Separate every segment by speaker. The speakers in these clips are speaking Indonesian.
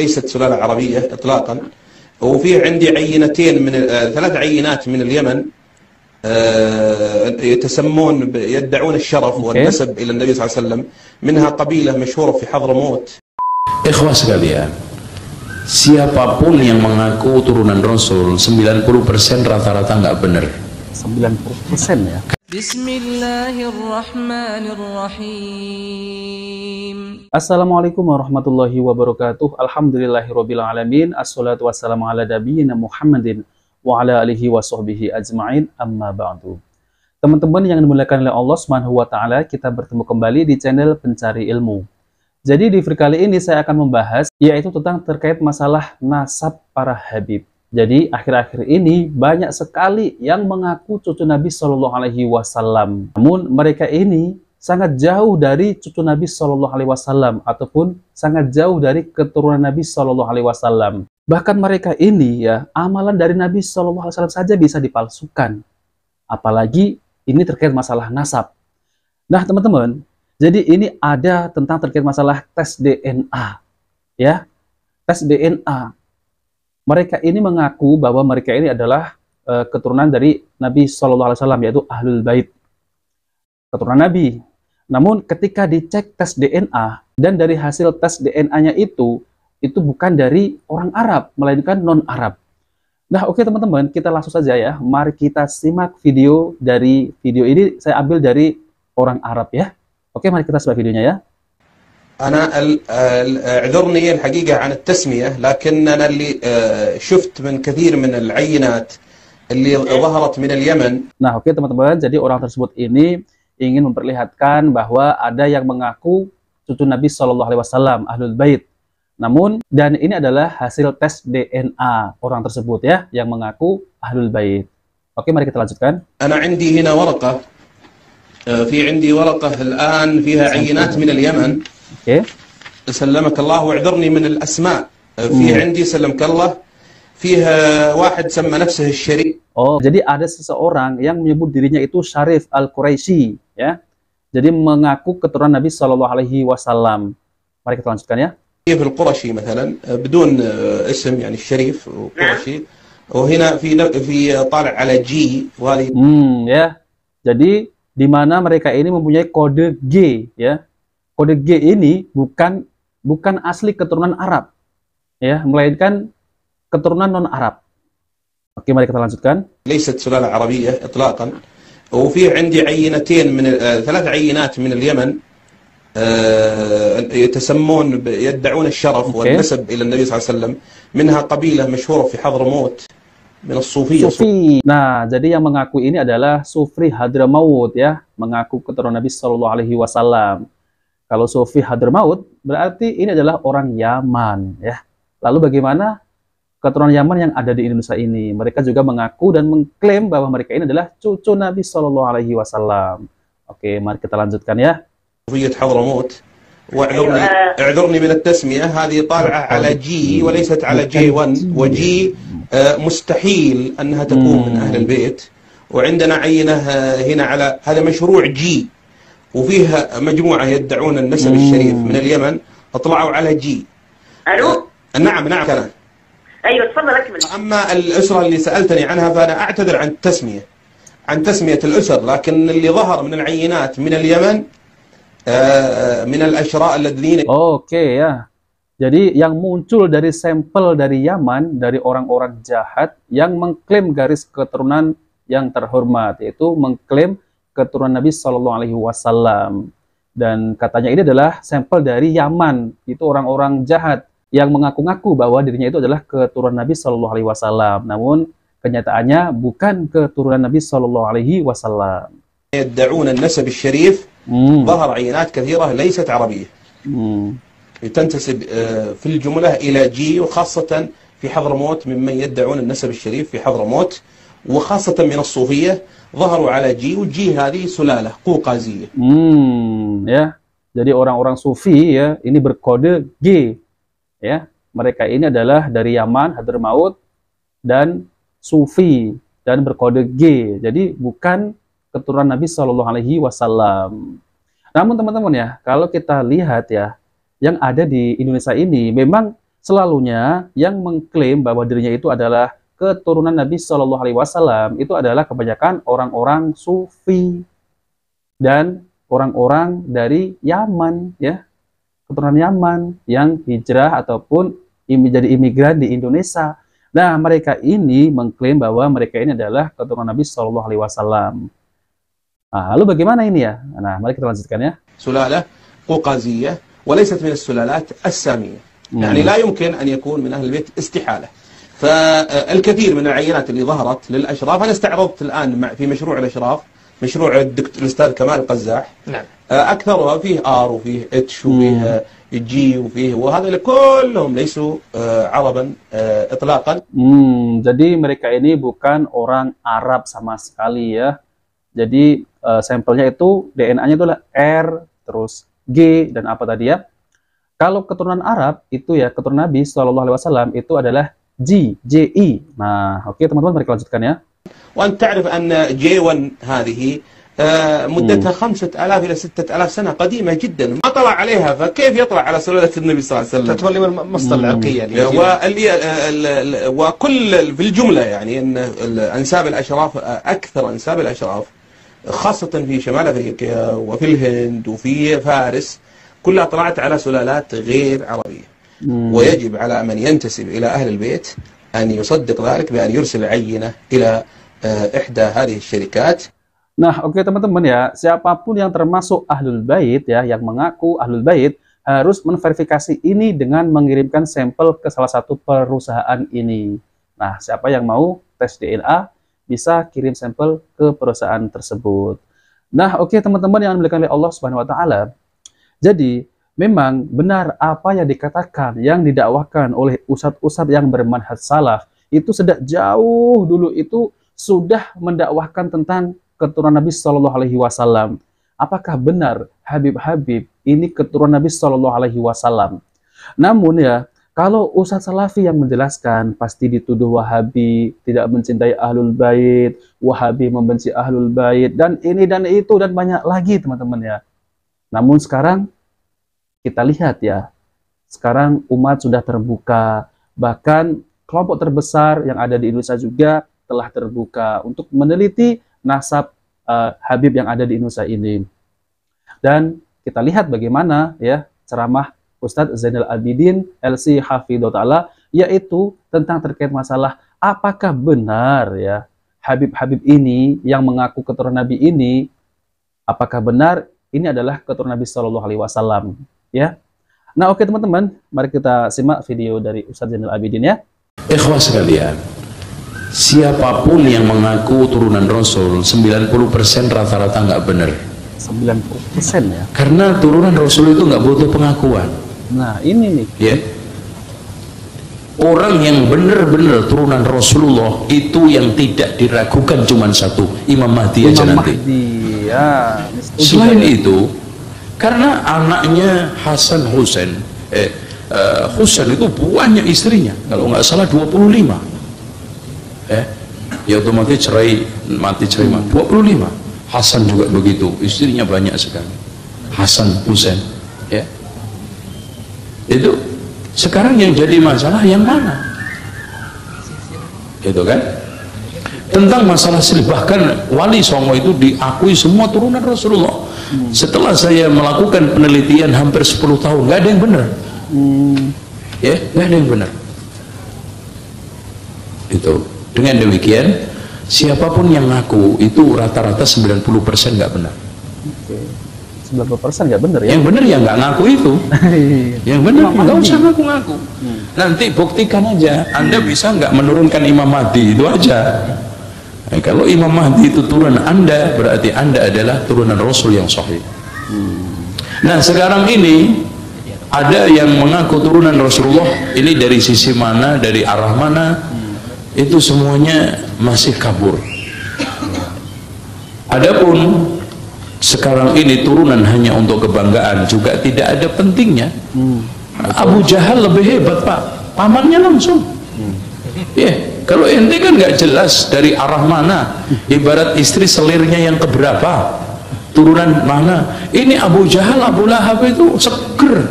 Speaker 1: ليست سلالة عربية إطلاقا. وفيه عندي عينتين من ثلاث عينات من اليمن يدعون الشرف والنسب إلى النبي صلى الله عليه وسلم. منها قبيلة مشهورة في حضرموت.
Speaker 2: Ikhwah sekalian, siapapun yang mengaku turunan Rasul, 90% rata-rata nggak benar.
Speaker 3: 90% ya.
Speaker 4: Bismillahirrahmanirrahim.
Speaker 3: Assalamualaikum warahmatullahi wabarakatuh. Alhamdulillahirabbil alamin. Assalatu wassalamu ala nabiyyina Muhammadin wa ala alihi wa sahbihi ajma'in. Amma ba'du. Teman-teman yang dimuliakan oleh Allah Subhanahu wa taala, kita bertemu kembali di channel Pencari Ilmu. Jadi di video kali ini saya akan membahas yaitu tentang terkait masalah nasab para habib. Jadi akhir-akhir ini banyak sekali yang mengaku cucu Nabi Shallallahu Alaihi Wasallam. Namun mereka ini sangat jauh dari cucu Nabi Shallallahu Alaihi Wasallam ataupun sangat jauh dari keturunan Nabi Shallallahu Alaihi Wasallam. Bahkan mereka ini ya amalan dari Nabi Shallallahu Alaihi Wasallam saja bisa dipalsukan. Apalagi ini terkait masalah nasab. Nah teman-teman, jadi ini ada tentang terkait masalah tes DNA, ya, tes DNA. Mereka ini mengaku bahwa mereka ini adalah keturunan dari Nabi Shallallahu Alaihi Wasallam, yaitu Ahlul Bait, keturunan Nabi. Namun ketika dicek tes DNA dan dari hasil tes DNA-nya itu bukan dari orang Arab, melainkan non Arab. Nah, oke teman-teman, kita langsung saja ya. Mari kita simak video ini saya ambil dari orang Arab ya. Oke, mari kita simak videonya ya.
Speaker 1: أنا اعذرني الحقيقة عن التسمية، لكن أنا اللي شفت من كثير من العينات اللي ظهرت من اليمن.
Speaker 3: Nah, oke teman-teman, jadi orang tersebut ini ingin memperlihatkan bahwa ada yang mengaku cucu Nabi Shallallahu Alaihi Wasallam, Ahlul Bait. Namun, dan ini adalah hasil tes DNA orang tersebut ya, yang mengaku Ahlul Bait. Oke, mari kita lanjutkan.
Speaker 1: أنا عندي هنا ورقة. في عندي ورقة الآن فيها عينات من اليمن.
Speaker 3: Oke.
Speaker 1: سلمك الله واعذرني من الأسماء. في عندي سلمك الله فيها واحد سمى نفسه الشريف.
Speaker 3: Oh, jadi ada seseorang yang menyebut dirinya itu Syarif Al-Quraisy ya. Jadi mengaku keturunan Nabi Shallallahu Alaihi Wasallam. Mari kita lanjutkan ya.
Speaker 1: الشريف القرشي مثلا بدون اسم يعني الشريف القرشي. وهنا في طالع على جي وهذه
Speaker 3: ya. Jadi di mana mereka ini mempunyai kode G ya. Kode G ini bukan asli keturunan Arab ya, melainkan keturunan non Arab. Oke, mari kita lanjutkan.
Speaker 1: ليست سلالة عربية إطلاقا. وفي عندي عينتين من ثلاث عينات من اليمن يدعون الشرف والنسب إلى النبي صلى الله عليه وسلم. منها قبيلة مشهورة في حضرموت من الصوفية.
Speaker 3: Sufi. Nah, jadi yang mengaku ini adalah Sufi Hadramaut ya, mengaku keturunan Nabi Shallallahu Alaihi Wasallam. Kalau Sufi Hadramaut berarti ini adalah orang Yaman ya. Lalu bagaimana keturunan Yaman yang ada di Indonesia ini? Mereka juga mengaku dan mengklaim bahwa mereka ini adalah cucu Nabi Shallallahu Alaihi Wasallam. Oke, mari kita lanjutkan ya.
Speaker 1: صوفية حضرموت. واعذرني من التسمية، هذه طالعة على جي وليست على جي 1، وجي مستحيل أنها تكون من أهل البيت. وعندنا عينة هنا على هذا مشروع جي، وفيها مجموعة يدعون النسب الشريف من اليمن اطلعوا على جي.
Speaker 5: الو.
Speaker 1: نعم كلام.
Speaker 5: ايوه تفضل اكمل.
Speaker 1: اما الاسره اللي سالتني عنها فانا اعتذر عن التسميه، الاسر، لكن اللي ظهر من العينات من اليمن من الاشراء الذين.
Speaker 3: Oke ya. Jadi yang muncul dari sampel dari Yaman, dari orang-orang jahat yang mengklaim garis keturunan yang terhormat, yaitu mengklaim keturunan Nabi Shallallahu Alaihi Wasallam. Dan katanya ini adalah sampel dari Yaman, itu orang-orang jahat yang mengaku-ngaku bahwa dirinya itu adalah keturunan Nabi Shallallahu Alaihi Wasallam. Namun kenyataannya bukan keturunan Nabi Shallallahu Alaihi Wasallam.
Speaker 1: يدعون النسب الشريف. ظهر عينات كثيرة ليست عربية. تنتسب في الجملة إلى جي، وخاصة في حضرموت ممن يدعون النسب الشريف في حضرموت، وخاصة من الصوفية ظهروا على جي، وجي هذه سلالة قوقازية.
Speaker 3: Ya. Jadi orang-orang Sufi ya, ini berkode G. Ya, mereka ini adalah dari Yaman, Hadramaut dan Sufi dan berkode G. Jadi bukan keturunan Nabi Shallallahu Alaihi Wasallam. Namun teman-teman ya, kalau kita lihat ya, yang ada di Indonesia ini memang selalunya yang mengklaim bahwa dirinya itu adalah keturunan Nabi Shallallahu Alaihi Wasallam itu adalah kebanyakan orang-orang Sufi dan orang-orang dari Yaman, ya, keturunan Yaman yang hijrah ataupun menjadi imigran di Indonesia. Nah, mereka ini mengklaim bahwa mereka ini adalah keturunan Nabi Shallallahu Alaihi Wasallam. Nah, lalu bagaimana ini ya? Nah, mari kita lanjutkan ya.
Speaker 1: سلالة قوقازية وليست من السلالات السامية. يعني لا يمكن أن يكون من أهل البيت استحالة. فالكثير من العينات اللي ظهرت للأشراف أنا استعرضت الآن في مشروع الأشراف، مشروع الأستاذ كمال القزاح. نعم. أكثرها فيه آر وفيه اتش وفيه جي وفيه وهذا كلهم ليسوا عربا إطلاقا.
Speaker 3: Jadi mereka ini bukan orang Arab sama sekali ya. Jadi sampelnya itu DNA-nya itu adalah R, terus G dan apa tadi ya? Kalau keturunan Arab itu ya keturunan Nabi Shallallahu Alaihi Wasallam itu adalah G, JI. Nah, oke teman-teman, mari kita lanjutkan ya.
Speaker 1: وأنت تعرف أن J1 هذه مدتها 5,000 إلى 6,000 سنة، قديمة جدا، ما طلع عليها، فكيف يطلع على سلالة النبي صلى الله عليه وسلم؟
Speaker 4: تتولي من مصدر العرقية
Speaker 1: وكل في الجملة يعني أن أنساب الأشراف أكثر أنساب الأشراف خاصة في شمال أفريقيا وفي الهند وفي فارس كلها طلعت على سلالات غير عربية. ويجب على من ينتسب إلى أهل البيت أن يصدق ذلك بأن يرسل عينة إلى إحدى هذه الشركات.
Speaker 3: Nah, oke teman-teman ya, siapapun yang termasuk Ahlul Bait ya, yang mengaku Ahlul Bait harus memverifikasi ini dengan mengirimkan sampel ke salah satu perusahaan ini. Nah, siapa yang mau tes DNA bisa kirim sampel ke perusahaan tersebut. Nah, oke teman-teman yang dimuliakan oleh Allah Subhanahu wa taala. Jadi, memang benar apa yang dikatakan, yang didakwahkan oleh ustadz-ustadz yang bermanhaj salaf itu sejak jauh dulu itu sudah mendakwahkan tentang keturunan Nabi Shallallahu Alaihi Wasallam. Apakah benar Habib-Habib ini keturunan Nabi Shallallahu Alaihi Wasallam? Namun ya, kalau Ustadz Salafi yang menjelaskan pasti dituduh Wahabi, tidak mencintai Ahlul Bait, Wahabi membenci Ahlul Bait, dan ini dan itu dan banyak lagi teman-teman ya. Namun sekarang kita lihat ya, sekarang umat sudah terbuka, bahkan kelompok terbesar yang ada di Indonesia juga telah terbuka untuk meneliti nasab Habib yang ada di Indonesia ini. Dan kita lihat bagaimana ya ceramah Ustadz Zainal Abidin LC Hafidhahullah Ta'ala, yaitu tentang terkait masalah apakah benar ya Habib-Habib ini yang mengaku keturunan Nabi ini, apakah benar ini adalah keturunan Nabi Shallallahu Alaihi Wasallam ya. Nah, oke teman-teman, mari kita simak video dari Ustadz Zainal Abidin ya.
Speaker 2: Ikhwah sekalian, siapapun yang mengaku turunan Rasul 90% rata-rata nggak benar.
Speaker 3: 90% ya.
Speaker 2: Karena turunan Rasul itu nggak butuh pengakuan.
Speaker 3: Nah, ini nih.
Speaker 2: Ya. Orang yang benar-benar turunan Rasulullah itu yang tidak diragukan cuma satu, Imam Mahdi aja nanti.
Speaker 3: Ya,
Speaker 2: selain itu, karena anaknya Hasan Husain, Husain itu banyak istrinya, kalau nggak salah 25. Ya otomatis mati cerai 25. Hasan juga begitu, istrinya banyak sekali. Hasan Husain ya. Itu sekarang yang jadi masalah yang mana? Gitu kan? Tentang masalah silih, bahkan Wali Songo itu diakui semua turunan Rasulullah. Setelah saya melakukan penelitian hampir 10 tahun, nggak ada yang benar. Ya, nggak ada yang benar. Itu. Dengan demikian, siapapun yang ngaku itu rata-rata 90% nggak benar.
Speaker 3: 90% nggak benar ya?
Speaker 2: Yang benar ya nggak ngaku itu. Yang benar nggak usah ngaku-ngaku. Nanti buktikan aja. Anda bisa nggak menurunkan Imam Mahdi, itu aja. Nah, kalau Imam Mahdi itu turunan Anda, berarti Anda adalah turunan Rasul yang sahih. Nah sekarang ini ada yang mengaku turunan Rasulullah, ini dari sisi mana, dari arah mana, itu semuanya masih kabur. Adapun sekarang ini turunan hanya untuk kebanggaan juga tidak ada pentingnya. Abu Jahal lebih hebat Pak, pamannya langsung. Kalau ente kan nggak jelas dari arah mana, ibarat istri selirnya yang keberapa, turunan mana. Ini Abu Jahal, Abu Lahab itu seger.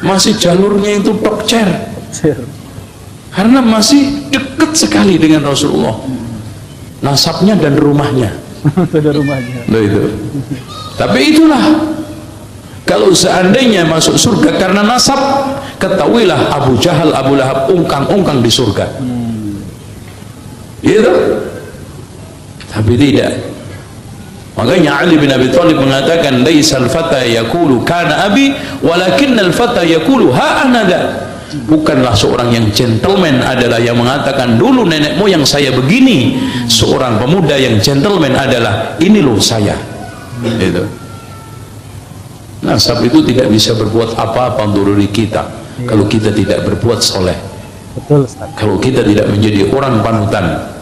Speaker 2: masih jalurnya itu tokcer, karena masih dekat sekali dengan Rasulullah, nasabnya dan rumahnya. Loh itu. Tapi itulah, kalau seandainya masuk surga karena nasab, ketahuilah Abu Jahal, Abu Lahab ungkang-ungkang di surga. Gitu. Tapi tidak. Makanya Ali bin Abi Thalib mengatakan, laisal fata yaqulu kana abi, walakinnal fata yaqulu ha anada. Bukanlah seorang yang gentleman adalah yang mengatakan dulu nenek moyang saya begini. Seorang pemuda yang gentleman adalah ini loh saya. Itu. Nasab itu tidak bisa berbuat apa-apa untuk diri kita kalau kita tidak berbuat soleh.
Speaker 3: Betul, Ustaz.
Speaker 2: Kalau kita tidak menjadi orang panutan.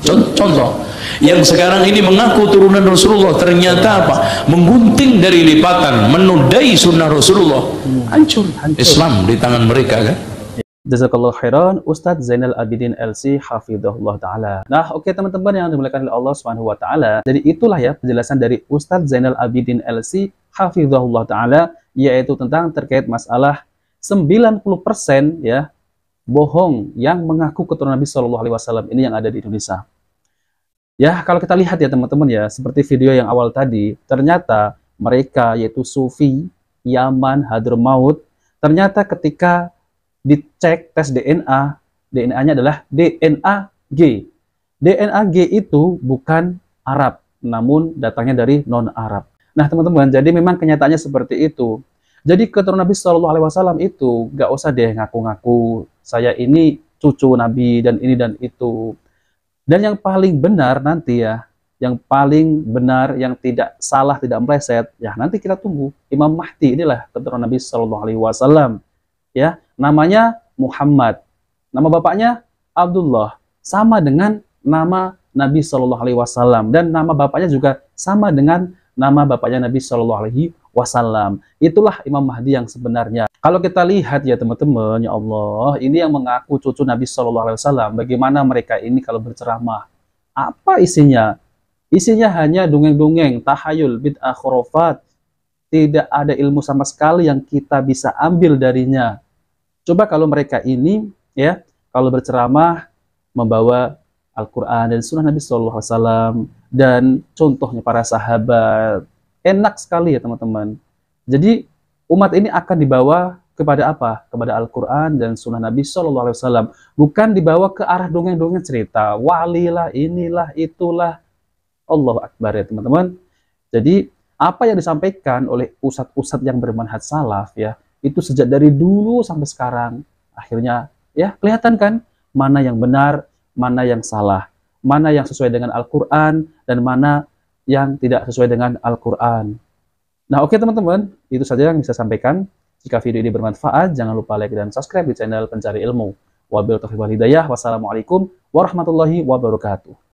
Speaker 2: Contoh, yang sekarang ini mengaku turunan Rasulullah, ternyata apa? Menggunting dari lipatan, menodai sunnah Rasulullah. Hancur Islam di tangan mereka, kan?
Speaker 3: Jazakallah khairan Ustadz Zainal Abidin LC hafizahullah ta'ala. Nah, oke teman-teman yang dimuliakan oleh Allah Subhanahu wa taala. Jadi itulah ya penjelasan dari Ustadz Zainal Abidin LC hafizahullah ta'ala, yaitu tentang terkait masalah 90% ya bohong yang mengaku keturunan Nabi Shallallahu alaihi wasallam ini yang ada di Indonesia. Ya, kalau kita lihat ya teman-teman ya, seperti video yang awal tadi, ternyata mereka yaitu Sufi, Yaman, Hadramaut, ternyata ketika dicek tes DNA, DNA-nya adalah DNA G. DNA G itu bukan Arab, namun datangnya dari non-Arab. Nah teman-teman, jadi memang kenyataannya seperti itu. Jadi keturunan Nabi Shallallahu alaihi wasallam itu gak usah deh ngaku-ngaku saya ini cucu Nabi dan ini dan itu. Dan yang paling benar nanti ya, yang paling benar, yang tidak salah, tidak meleset, ya nanti kita tunggu. Imam Mahdi inilah keturunan Nabi Shallallahu alaihi wasallam. Ya, namanya Muhammad. Nama bapaknya Abdullah, sama dengan nama Nabi Shallallahu alaihi wasallam, dan nama bapaknya juga sama dengan nama bapaknya Nabi Shallallahu alaihi wasallam. Itulah Imam Mahdi yang sebenarnya. Kalau kita lihat ya teman-teman, ya Allah, ini yang mengaku cucu Nabi Shallallahu alaihi wasallam, bagaimana mereka ini kalau berceramah? Apa isinya? Isinya hanya dongeng-dongeng, tahayul, bid'ah, khurafat. Tidak ada ilmu sama sekali yang kita bisa ambil darinya. Coba kalau mereka ini ya, kalau berceramah membawa Al-Quran dan Sunnah Nabi Shallallahu alaihi wasallam dan contohnya para sahabat, enak sekali ya teman-teman. Jadi umat ini akan dibawa kepada apa? Kepada Al-Quran dan Sunnah Nabi Shallallahu alaihi wasallam, bukan dibawa ke arah dongeng-dongeng cerita wali lah, inilah, itulah. Allahu Akbar ya teman-teman. Jadi apa yang disampaikan oleh ustadz-ustadz yang bermanhaj salaf ya, itu sejak dari dulu sampai sekarang, akhirnya ya kelihatan kan mana yang benar, mana yang salah, mana yang sesuai dengan Al-Quran dan mana yang tidak sesuai dengan Al-Quran. Nah oke teman-teman, itu saja yang bisa sampaikan. Jika video ini bermanfaat, jangan lupa like dan subscribe di channel Pencari Ilmu. Wabillahi taufiq wal hidayah. Wassalamualaikum warahmatullahi wabarakatuh.